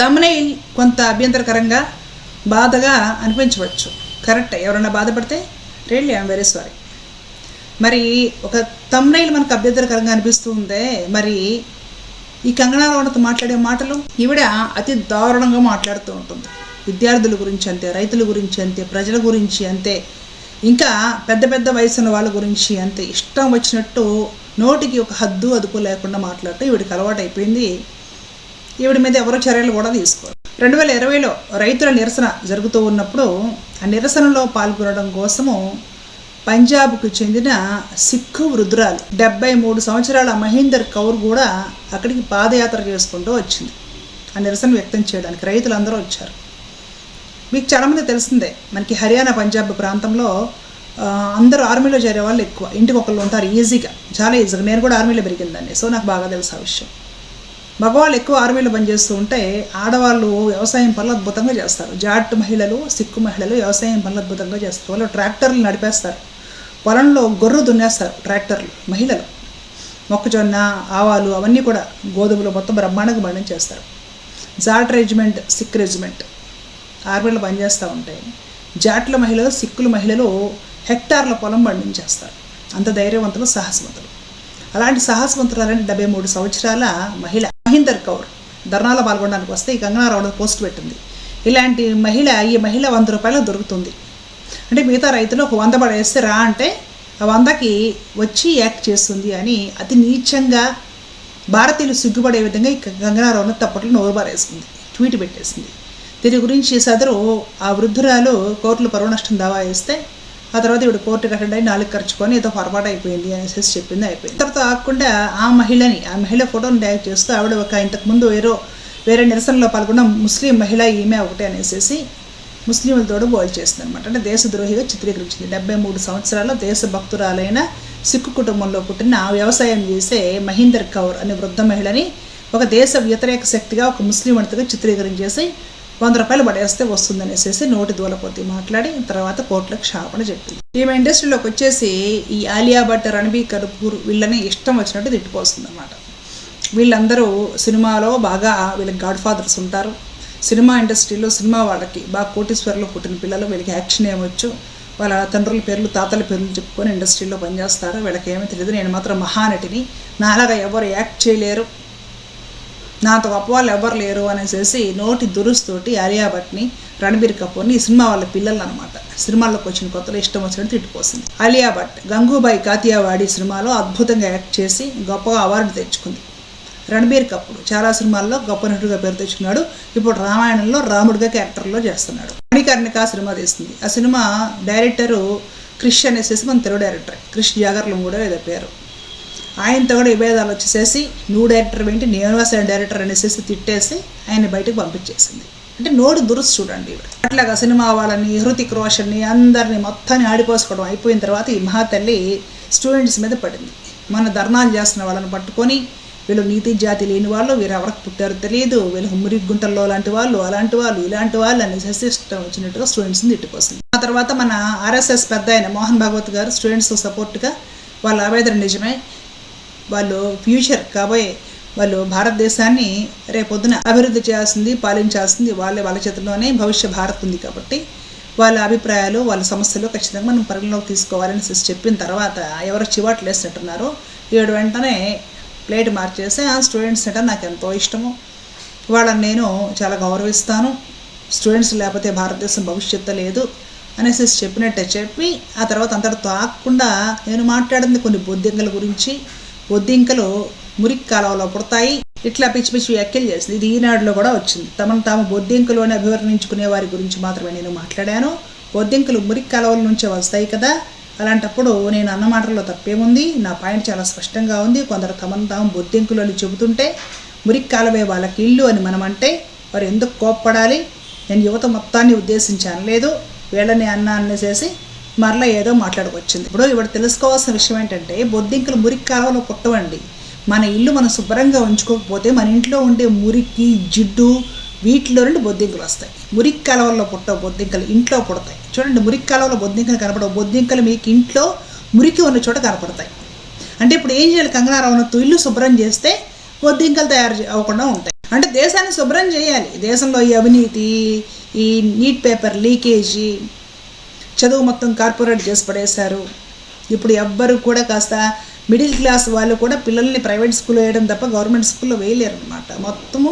తమ్నెయిల్ కొంత అభ్యంతరకరంగా బాధగా అనిపించవచ్చు, కరెక్ట్. ఎవరైనా బాధపడితే రియల్లీ ఐఎమ్ వెరీ సారీ. మరి ఒక తమ్నెయిల్ మనకు అభ్యంతరకరంగా అనిపిస్తూ ఉందే, మరి ఈ కంగనా రనౌత్ మాట్లాడే మాటలు, ఈవిడ అతి దారుణంగా మాట్లాడుతూ ఉంటుంది. విద్యార్థుల గురించి అంతే, రైతుల గురించి అంతే, ప్రజల గురించి అంతే, ఇంకా పెద్ద పెద్ద వయసున్న వాళ్ళ గురించి అంతే, ఇష్టం వచ్చినట్టు నోటికి ఒక హద్దు అదుపు లేకుండా మాట్లాడటం ఈవిడికి అలవాటు అయిపోయింది. ఈవిడ మీద ఎవరో చర్యలు కూడా తీసుకోరు. 2020లో రైతుల నిరసన జరుగుతూ ఉన్నప్పుడు ఆ నిరసనలో పాల్గొనడం కోసము పంజాబ్కు చెందిన సిక్కు వృద్ధురాలు 73 సంవత్సరాల మహీందర్ కౌర్ కూడా అక్కడికి పాదయాత్ర చేసుకుంటూ వచ్చింది ఆ నిరసన వ్యక్తం చేయడానికి. రైతులందరూ వచ్చారు. మీకు చాలామంది తెలిసిందే, మనకి హర్యానా పంజాబ్ ప్రాంతంలో అందరూ ఆర్మీలో చేరే వాళ్ళు ఎక్కువ, ఇంటికి ఒకళ్ళు ఉంటారు ఈజీగా, చాలా ఈజీగా. నేను కూడా ఆర్మీలో పెరిగిందండి, సో నాకు బాగా తెలుసు ఆ విషయం. మగవాళ్ళు ఎక్కువ ఆర్మీలో పనిచేస్తూ ఉంటే ఆడవాళ్ళు వ్యవసాయం పనులు అద్భుతంగా చేస్తారు. జాట్ మహిళలు, సిక్కు మహిళలు వ్యవసాయం పనులు అద్భుతంగా చేస్తారు. వాళ్ళు ట్రాక్టర్లు నడిపేస్తారు, పొలంలో గొర్రు దున్నేస్తారు ట్రాక్టర్లు మహిళలు. మొక్కజొన్న, ఆవాలు అవన్నీ కూడా గోధుమలు మొత్తం బ్రహ్మాండంగా పండించేస్తారు. జాట్ రెజిమెంట్, సిక్ రెజిమెంట్ ఆర్మీలో పనిచేస్తూ ఉంటాయి. జాట్ల మహిళలు, సిక్కుల మహిళలు హెక్టార్ల పొలం పండించేస్తారు. అంత ధైర్యవంతులు, సాహసవంతులు. అలాంటి సాహసవంతురాలని 73 సంవత్సరాల మహిళ మహీందర్ కౌర్ ధర్నాలో పాల్గొనడానికి వస్తే ఈ కంగనా రనౌత్ పోస్ట్ పెట్టింది. ఈ మహిళ 100 రూపాయలకు దొరుకుతుంది అంటే, మిగతా రైతులు ఒక 100 పడేస్తే రా అంటే ఆ 100కి వచ్చి యాక్ట్ చేస్తుంది అని అతి నీచంగా భారతీయులు సిగ్గుపడే విధంగా ఈ కంగనా రనౌత్ తప్పట్లో నోరు బారేసింది, ట్వీట్ పెట్టేసింది. దీని గురించి సదరు ఆ వృద్ధురాలు కోర్టులో పరువు నష్టం దావా వేస్తే ఆ తర్వాత ఇవిడ కోర్టుకి అటెండ్ అయ్యి 4 ఖర్చుకొని ఏదో పొరపాటు అయిపోయింది అనేసి చెప్పింది, అయిపోయింది. తర్వాత కాకుండా ఆ మహిళ ఫోటోని ట్యాగ్ చేస్తూ ఆవిడ ఒక ఇంతకుముందు వేరే నిరసనలో పాల్గొన్న ముస్లిం మహిళ ఈమె ఒకటే అనేసి ముస్లింలతోడు బోల్ చేసింది అనమాట. అంటే దేశద్రోహిగా చిత్రీకరించింది. 73 సంవత్సరాల దేశభక్తురాలైన సిక్కు కుటుంబంలో పుట్టిన వ్యవసాయం చేసే మహీందర్ కౌర్ అనే వృద్ధ మహిళని ఒక దేశ వ్యతిరేక శక్తిగా, ఒక ముస్లిం వనితగా చిత్రీకరించేసి 100 రూపాయలు పడేస్తే వస్తుందనేసి నోటి దూలపోతే మాట్లాడి తర్వాత కోర్టులో క్షాపణ చెప్పింది. ఈమె ఇండస్ట్రీలోకి వచ్చేసి ఈ ఆలియా భట్, రణబీర్ కపూర్ వీళ్ళని ఇష్టం వచ్చినట్టు తిట్టిపోస్తుంది అన్నమాట. వీళ్ళందరూ సినిమాలో బాగా వీళ్ళకి గాడ్ ఫాదర్స్ ఉంటారు. సినిమా ఇండస్ట్రీలో సినిమా వాళ్ళకి బాగా కోటీశ్వరులు పుట్టిన పిల్లలు, వీళ్ళకి యాక్షన్ ఏమొచ్చు, వాళ్ళ తండ్రుల పేర్లు, తాతల పేర్లు చెప్పుకొని ఇండస్ట్రీలో పనిచేస్తారు. వీళ్ళకి ఏమీ తెలియదు, నేను మాత్రం మహానటిని, నాలాగా ఎవరు యాక్ట్ చేయలేరు, నాతో గొప్ప వాళ్ళు ఎవరు లేరు అనేసి నోటి దురుస్తోటి ఆలియా భట్ని, రణబీర్ కపూర్ని, ఈ సినిమా వాళ్ళ పిల్లలు అనమాట, సినిమాల్లోకి వచ్చిన కొత్తలో ఇష్టం వచ్చినట్టు తిట్టుకోసింది. ఆలియా భట్ గంగూబాయి కాతియావాడి సినిమాలో అద్భుతంగా యాక్ట్ చేసి గొప్పగా అవార్డు తెచ్చుకుంది. రణబీర్ కపూర్ చాలా సినిమాల్లో గొప్ప నటుడిగా పేరు తెచ్చుకున్నాడు. ఇప్పుడు రామాయణంలో రాముడిగా క్యారెక్టర్లో చేస్తున్నాడు. మణికర్ణిక సినిమా తీస్తుంది. ఆ సినిమా డైరెక్టరు క్రిష్ అనేసి మన తెలుగు డైరెక్టర్ క్రిష్ జాగర్లు కూడా ఏదో పేరు. ఆయనతో కూడా విభేదాలు వచ్చేసేసి నువ్వు డైరెక్టర్ ఏంటి, నేను అసలు డైరెక్టర్ అనేసి తిట్టేసి ఆయన బయటకు పంపించేసింది. అంటే నోటి దురుసు చూడండి. అట్లాగా సినిమా వాళ్ళని, హృతిక్ రోషన్ని అందరినీ మొత్తాన్ని ఆడిపోసుకోవడం అయిపోయిన తర్వాత ఈ మహాతల్లి స్టూడెంట్స్ మీద పడింది. మన ధర్నాలు చేస్తున్న వాళ్ళని పట్టుకొని వీళ్ళు నీతి జాతి లేని వాళ్ళు, వీరు ఎవరికి పుట్టారో తెలియదు, వీళ్ళు మురి గుంటల్లో అలాంటి వాళ్ళు ఇలాంటి వాళ్ళు అనేసి ఇష్టం వచ్చినట్టుగా స్టూడెంట్స్ని తిట్టుకోసింది. ఆ తర్వాత మన ఆర్ఎస్ఎస్ పెద్ద ఆయన మోహన్ భాగవత్ గారు స్టూడెంట్స్ సపోర్ట్గా వాళ్ళ ఆవేదన నిజమే, వాళ్ళు ఫ్యూచర్ కాబోయే వాళ్ళు భారతదేశాన్ని రేపొద్దున అభివృద్ధి చేయాల్సింది, పాలించాల్సింది వాళ్ళ చేతుల్లోనే భవిష్య భారత్ ఉంది కాబట్టి వాళ్ళ అభిప్రాయాలు, వాళ్ళ సమస్యలు ఖచ్చితంగా మనం పరిగణలోకి తీసుకోవాలని చెప్పిన తర్వాత ఎవరో చివాట్లు వేసినట్టున్నారో ఈవిడ వెంటనే ప్లేట్ మార్చేసి ఆ స్టూడెంట్స్ అంటే నాకు ఎంతో ఇష్టము, వాళ్ళని నేను చాలా గౌరవిస్తాను, స్టూడెంట్స్ లేకపోతే భారతదేశం భవిష్యత్తు లేదు అనేసి చెప్పినట్టే చెప్పి ఆ తర్వాత అంతటితో ఆగకుండా నేను మాట్లాడింది కొన్ని బొద్దింకల గురించి, బొద్దింకలు మురికి కాలువలో పుడతాయి, ఇట్లా పిచ్చి పిచ్చి వ్యాఖ్యలు చేసింది. ఇది ఈనాడులో కూడా వచ్చింది. తాము బొద్దింకలు అని అభివర్ణించుకునే వారి గురించి మాత్రమే నేను మాట్లాడాను, బొద్దింకలు మురికి కాలువల నుంచే వస్తాయి కదా, అలాంటప్పుడు నేను అన్న మాటల్లో తప్పేముంది, నా పాయింట్ చాలా స్పష్టంగా ఉంది. కొందరు తాము బొద్దింకులు అని చెబుతుంటే మురికి కాలవే వాళ్ళకి ఇల్లు అని మనం అంటే వారు ఎందుకు కోప్పడాలి, నేను యువత మొత్తాన్ని ఉద్దేశించి అనలేదు, వీళ్ళని అనేసి మరలా ఏదో మాట్లాడుకొచ్చింది. ఇప్పుడు ఇవాడు తెలుసుకోవాల్సిన విషయం ఏంటంటే బొద్దింకలు మురికి కాలువలో పుట్టవండి. మన ఇల్లు మనం శుభ్రంగా ఉంచుకోకపోతే మన ఇంట్లో ఉండే మురికి, జిడ్డు వీటిలో నుండి బొద్దింకలు వస్తాయి. మురికి కాలువల్లో పుట్టవు బొద్దింకలు, ఇంట్లో పుడతాయి. చూడండి, మురికి కాలువలో బొద్దింకలు కనపడవు, బొద్దింకలు మీకు ఇంట్లో మురికి ఉన్న చోట కనపడతాయి. అంటే ఇప్పుడు ఏం చేయాలి, కంగనా రనౌత్ ఇల్లు శుభ్రం చేస్తే బొద్దింకలు తయారు అవ్వకుండా ఉంటాయి. అంటే దేశాన్ని శుభ్రం చేయాలి. దేశంలో ఈ అవినీతి, ఈ నీట్ పేపర్ లీకేజీ, చదువు మొత్తం కార్పొరేట్ చేసి పడేశారు. ఇప్పుడు ఎవ్వరు కూడా కాస్త మిడిల్ క్లాస్ వాళ్ళు కూడా పిల్లల్ని ప్రైవేట్ స్కూల్లో వేయడం తప్ప గవర్నమెంట్ స్కూల్లో వేయలేరు అనమాట. మొత్తము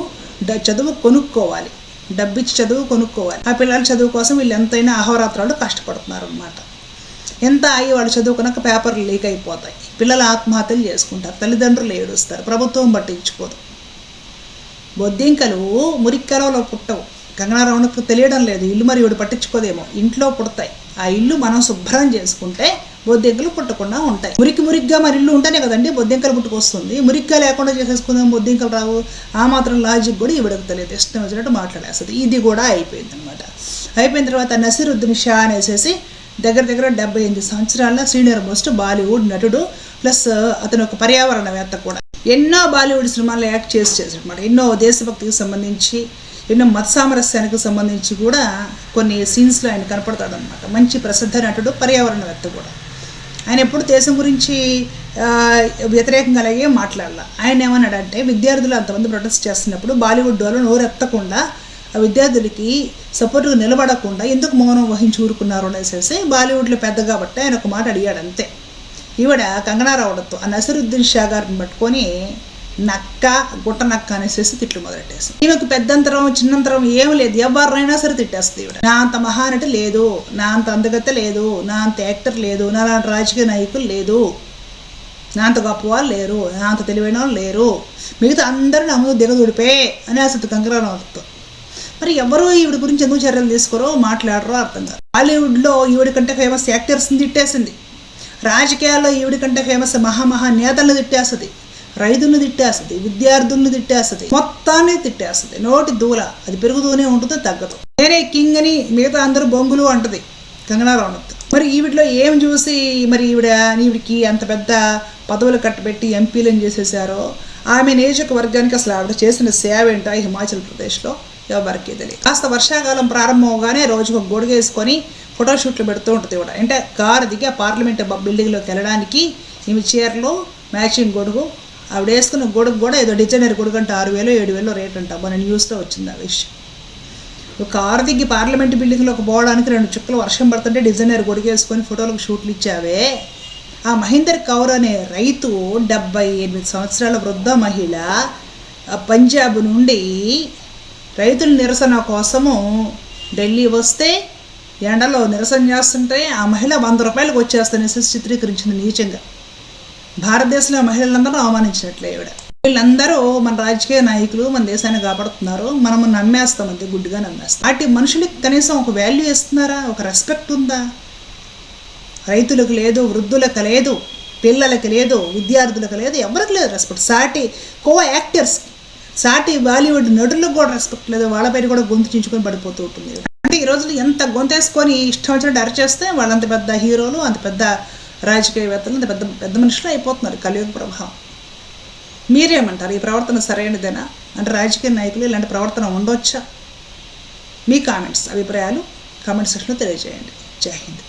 చదువు కొనుక్కోవాలి, డబ్బిచ్చి చదువు కొనుక్కోవాలి. ఆ పిల్లల చదువు కోసం వీళ్ళు ఎంతైనా అహోరాత్రాలు కష్టపడుతున్నారు అనమాట. ఎంత అయ్యి వాళ్ళు చదువుకున్నాక పేపర్లు లీక్ అయిపోతాయి, పిల్లలు ఆత్మహత్యలు చేసుకుంటారు, తల్లిదండ్రులు ఏడుస్తారు, ప్రభుత్వం పట్టించుకోదు. బొద్దింకలు మురిక్కలలో పుట్టవు. కంగనా రనౌత్కు తెలియడం లేదు, ఇల్లు మరి ఇవిడు పట్టించుకోదేమో, ఇంట్లో పుడతాయి. ఆ ఇల్లు మనం శుభ్రం చేసుకుంటే బొద్దింకలు పుట్టకుండా ఉంటాయి. మురికిగా మరి ఇల్లు ఉంటేనే కదండి బొద్దింకలు పుట్టుకొస్తుంది. మురిగ్గా లేకుండా చేసేసుకుందాం బొద్దింకలు రావు. ఆ మాత్రం లాజిక్ కూడా ఇవిడకు తెలియదు, ఇష్టం వచ్చినట్టు మాట్లాడేస్తుంది. ఇది కూడా అయిపోయింది అనమాట. అయిపోయిన తర్వాత నసీరుద్దీన్ షా అనేసి దగ్గర 78 సంవత్సరాల సీనియర్ మోస్ట్ బాలీవుడ్ నటుడు, ప్లస్ అతను ఒక పర్యావరణవేత్త కూడా. ఎన్నో బాలీవుడ్ సినిమాల్లో యాక్ట్ చేసాడనమాట. ఎన్నో దేశభక్తికి సంబంధించి, ఎన్నో మత సామరస్యానికి సంబంధించి కూడా కొన్ని సీన్స్లో ఆయన కనపడతాడనమాట. మంచి ప్రసిద్ధ నటుడు, పర్యావరణవేత్త కూడా. ఆయన ఎప్పుడు దేశం గురించి వ్యతిరేకంగా అలాగే మాట్లాడాల. ఆయన ఏమన్నాడంటే, విద్యార్థులు అంతమంది ప్రొటెస్ట్ చేస్తున్నప్పుడు బాలీవుడ్ వాళ్ళు నోరెత్తకుండా, ఆ విద్యార్థులకి సపోర్టుగా నిలబడకుండా ఎందుకు మౌనం వహించి ఊరుకున్నారు అనేసి బాలీవుడ్లో పెద్ద కాబట్టి ఆయన ఒక మాట అడిగాడు అంతే. ఈవిడ కంగనా రనౌత్తో ఆ నసీరుద్దీన్ షా గారిని పట్టుకొని నక్క, గుట్ట నక్క అనేసి తిట్లు మొదలెట్టేసి, ఈమెకు పెద్దంతరం చిన్నంతరం ఏమి లేదు, ఎవరినైనా సరే తిట్టేస్తుంది ఈవిడ. నా అంత మహానటి లేదు, నా అంత అందగత్త లేదు, నా అంత యాక్టర్ లేదు, నా లాంటి రాజకీయ నాయకులు లేదు, నా అంత గొప్ప వాళ్ళు లేరు, నా అంత తెలివైన వాళ్ళు లేరు, మిగతా అందరూ నా ముందు దిగదుడిపే అని అసలు కంగనా రనౌత్తో. మరి ఎవరు ఈవిడ గురించి ఎందుకు చర్యలు తీసుకోరో మాట్లాడరో అర్థం కాదు. బాలీవుడ్లో ఈవిడ కంటే ఫేమస్ యాక్టర్స్ని తిట్టేసింది, రాజకీయాల్లో ఈవిడ కంటే ఫేమస్ మహా నేతలను తిట్టేస్తుంది, రైతులను తిట్టేస్తుంది, విద్యార్థులను తిట్టేస్తుంది, మొత్తాన్ని తిట్టేస్తుంది. నోటి దూల అది పెరుగుతూనే ఉంటుంది, తగ్గదు. నేనే కింగ్ అని మిగతా అందరూ బొంగులు అంటది కంగనా రనౌత్. మరి ఈవిడలో ఏం చూసి మరి ఈవిడికి అంత పెద్ద పదవులు కట్టబెట్టి ఎంపీలను చేసేసారో, ఆమె నియోజకవర్గానికి అసలు ఆవిడ చేసిన సేవ ఏంటో హిమాచల్ ప్రదేశ్లో ఎవరికి తెలియదు. కాస్త వర్షాకాలం ప్రారంభంగానే రోజుకు ఒక గొడుగు వేసుకొని ఫోటోషూట్లు పెడుతూ ఉంటుంది కూడా. అంటే కారు దిగి ఆ పార్లమెంట్ బిల్డింగ్లోకి వెళ్ళడానికి ఈమె చీరలు, మ్యాచింగ్ గొడుగు, ఆవిడ వేసుకున్న గొడుగు కూడా ఏదో డిజైనర్ గొడుగు అంటే 6,000-7,000 రేట్ అంట. మన న్యూస్లో వచ్చింది ఆ విషయం. ఒక కారు దిగి పార్లమెంట్ బిల్డింగ్లోకి పోవడానికి 2 చుక్కలు వర్షం పడుతుంటే డిజైనర్ గొడుగు వేసుకొని ఫోటోలకు షూట్లు ఇచ్చావే. ఆ మహేందర్ కౌర్ అనే రైతు, 78 సంవత్సరాల వృద్ధ మహిళ, పంజాబ్ నుండి రైతుల నిరసన కోసము ఢిల్లీ వస్తే ఎండలో నిరసన చేస్తుంటే ఆ మహిళ 100 రూపాయలకు వచ్చేస్తానేసి చిత్రీకరించింది నీచంగా. భారతదేశంలో మహిళలందరూ అవమానించినట్లే ఈవిడ. వీళ్ళందరూ మన రాజకీయ నాయకులు మన దేశాన్ని కాపాడుతున్నారు, మనము నమ్మేస్తాం, అంతే గుడ్డుగా నమ్మేస్తాం. అటు మనుషులకి కనీసం ఒక వాల్యూ ఇస్తున్నారా, ఒక రెస్పెక్ట్ ఉందా? రైతులకు లేదు, వృద్ధులకు లేదు, పిల్లలకి లేదు, విద్యార్థులకు లేదు, ఎవరికి లేదు రెస్పెక్ట్. సాటి యాక్టర్స్, సాటి బాలీవుడ్ నటులకు కూడా రెస్పెక్ట్ లేదు. వాళ్ళ పేరు కూడా గొంతు చించుకొని పడిపోతూ ఉంటుంది. అంటే ఈ రోజులు ఎంత గొంతేసుకొని ఇష్టం వచ్చినట్టు అరచేస్తే వాళ్ళంత పెద్ద హీరోలు, అంత పెద్ద రాజకీయవేత్తలు, అంత పెద్ద పెద్ద మనుషులు అయిపోతున్నారు కలియుగ ప్రభావం. మీరేమంటారు? ఈ ప్రవర్తన సరైనదేనా? అంటే రాజకీయ నాయకులు ఇలాంటి ప్రవర్తన ఉండొచ్చా? మీ కామెంట్స్, అభిప్రాయాలు కామెంట్ సెక్షన్లో తెలియజేయండి. జై హింద్.